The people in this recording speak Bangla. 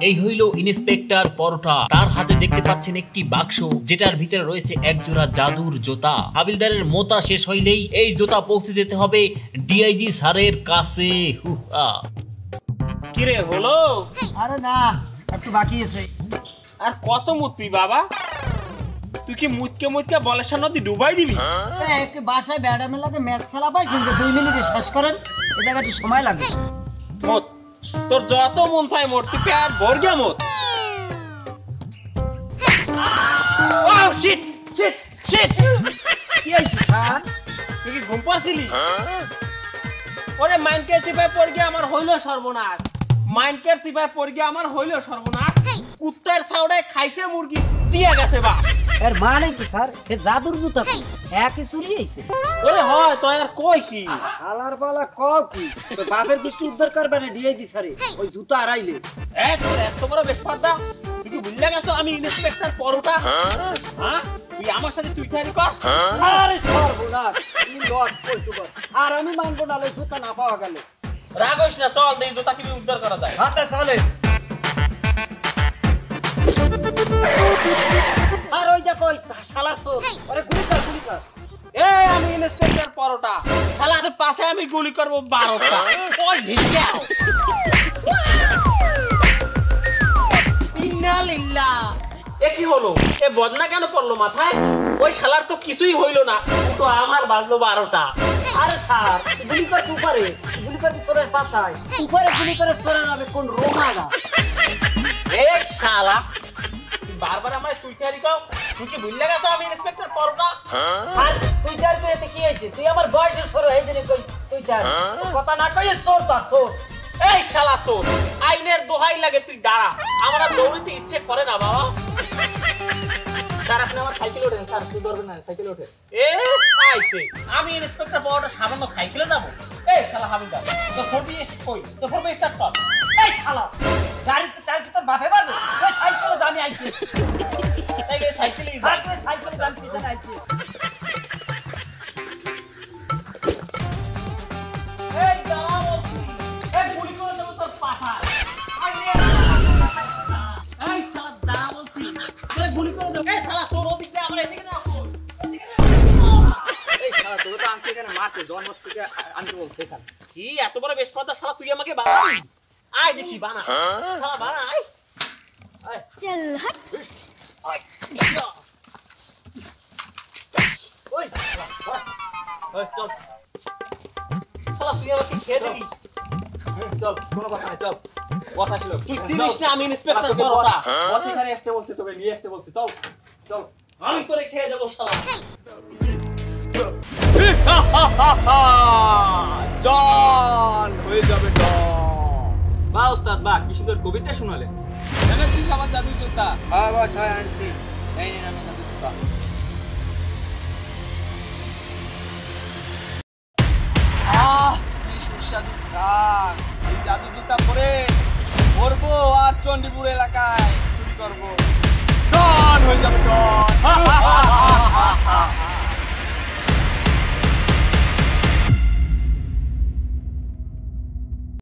এই হইল ইন্সপেক্টর পরোটা। তার হাতে দেখতে পাচ্ছেন একটি বাক্স, যেটার ভিতরে রয়েছে একজোড়া জাদুর জোতা। হাবিলদারের মোতা শেষ হইলেই এই জোতা পৌঁছে দিতে হবে ডিআইজি স্যারের কাছে। কিরে হলো? আরে না, একটু বাকি আছে। আর কত মুতবি বাবা? তুই কি মুতকে বলের নদী ডুবাই দিবি? একটু বাসায় ব্যাডা মেলাতে ম্যাচ খেলা পাইছেন যে 2 মিনিটে শেষ করেন, এই জায়গাটা সময় লাগে। মত তোর যত মন চাই মোট, তুই প্যার ভর গিয়া মত। ও শিট শিট শিট! কি হইছে স্যার? তুই কি ঘুম পাচ্ছিলি? ওরে মাইনকে সিপাই পড় গিয়া আমার হইল সর্বনাশ। মাইনকের সিপাই পড় গিয়া আমার হইল সর্বনাশ। কুত্তার ছাউড়ায় খাইছে মুরগি দিয়া গেছে বা। এর মানে কি স্যার? এ জাদুর জুতা কি একই চুরি হইছে? ওরে হয় তো আর কই কি আলার পালা কও কি? তো বাপের গোষ্ঠী উদ্ধার করবে না ডিআইজি স্যারে ওই জুতা হারাইলে। এত বড় বেশপারদা! তুই কি ভুলে গেছো আমি ইন্সপেক্টর পরোটা? হ্যাঁ, তুই আমার সাথে তুই তৈরি কর। আরে সর্বনাশ, তুমি লট কইতো বল। আর আমি মানবো না লই জুতা না পাওয়া গেল। রাগ হইস না, চল দেই জুতা কিভাবে উদ্ধার করা যায়। হাতে চলে। স্যার ওই দেখো ওই শালার চোর। আরে গুলি কর। এ আমি ইন্সপেক্টর পরোটা, শালা তোর পাশে আমি গুলি করব 12টা। ওই ঢিকে ইন্না লিল্লাহ! এ কি হলো? এ বদনা কেন পড়লো মাথায়? ওই শালার তো কিছুই হইল না, তো আমার বাজলো 12টা। আরে স্যার গুলি করছে উপরে, গুলি করছে চোরের পাছায়। উপরে গুলি করে চোরের নামে কোন রোমানা? এ শালা, তুই বারবার আমায় তুই তৈরি কর। তুই কি ভুলে গেছো আমি ইন্সপেক্টর পরোটা? স্যার তুই তার পেতে কি হইছে? তুই আমার বয়সের ছোট এই দিনে কই তুই তার কথা না কইস চোর তার চোর। এই শালা চোর, আইনের দোহাই লাগে তুই দাঁড়া। আমরা দৌড়িতে ইচ্ছে করে না বাবা। স্যার আপনি আমার সাইকেল ওঠেন। স্যার তুই ধরবেন না, সাইকেল ওঠে। এ আইছে, আমি ইন্সপেক্টর পরোটা সামান্য সাইকেলে যাবো? এই শালা হাবিলদার, তোর ফোন দিয়ে কই? তোর ফোন স্টার্ট কর। এই শালা গাড়িতে তার কি তোর বাপে পারবে? ওই সাইকেলে আমি আইছি। এই গে সাইকেলেই যা। আর তুই সাইকেলে যান পিছনে আইছি। এই দাঁড়া বলছি, এই গুলি করে দেবো তোর পাছায়। এই শালা দাঁড়া বলছি, তোরে গুলি করে দেবো। এই শালা তোর ওদিক দিয়ে আমরা এদিকে না আসুন। এই শালা তোকে তো আনছে এখানে মারতে, জন্মস্তুকে আনতে বলছে এখানে। কি এত বড় বেশ কথা শালা, তুই আমাকে বানাবি? আয় দেখি বানা, শালা বানা। আয় আয় চল হট। আয় ওই শালা, ওই চল শালা, তুই আমাকে খেয়ে দিবি। চল, কোনো কথা নাই, চল। কথা ছিল, তুই চিনিস না আমি ইন্সপেক্টর পরোটা? বস এখানে আসতে বলছে, তোকে নিয়ে আসতে বলছে। চল চল। আমি তোরে খেয়ে যাবো শালা। জন হয়ে যাবে ডন। বাহ ওস্তাদ বাহ, কি সুন্দর কবিতা শোনালে। এনেছিস আমার জাদুর জুতা? হ্যাঁ বস, হ্যাঁ আনছি। এই নিন আমার জাদুর জুতা। কি সুস্বাদু গান! এই জাদু জুতা পরে ঘুরবো আর চণ্ডীপুর এলাকায় চুরি করবো। ডন হয়ে যাবে ডন।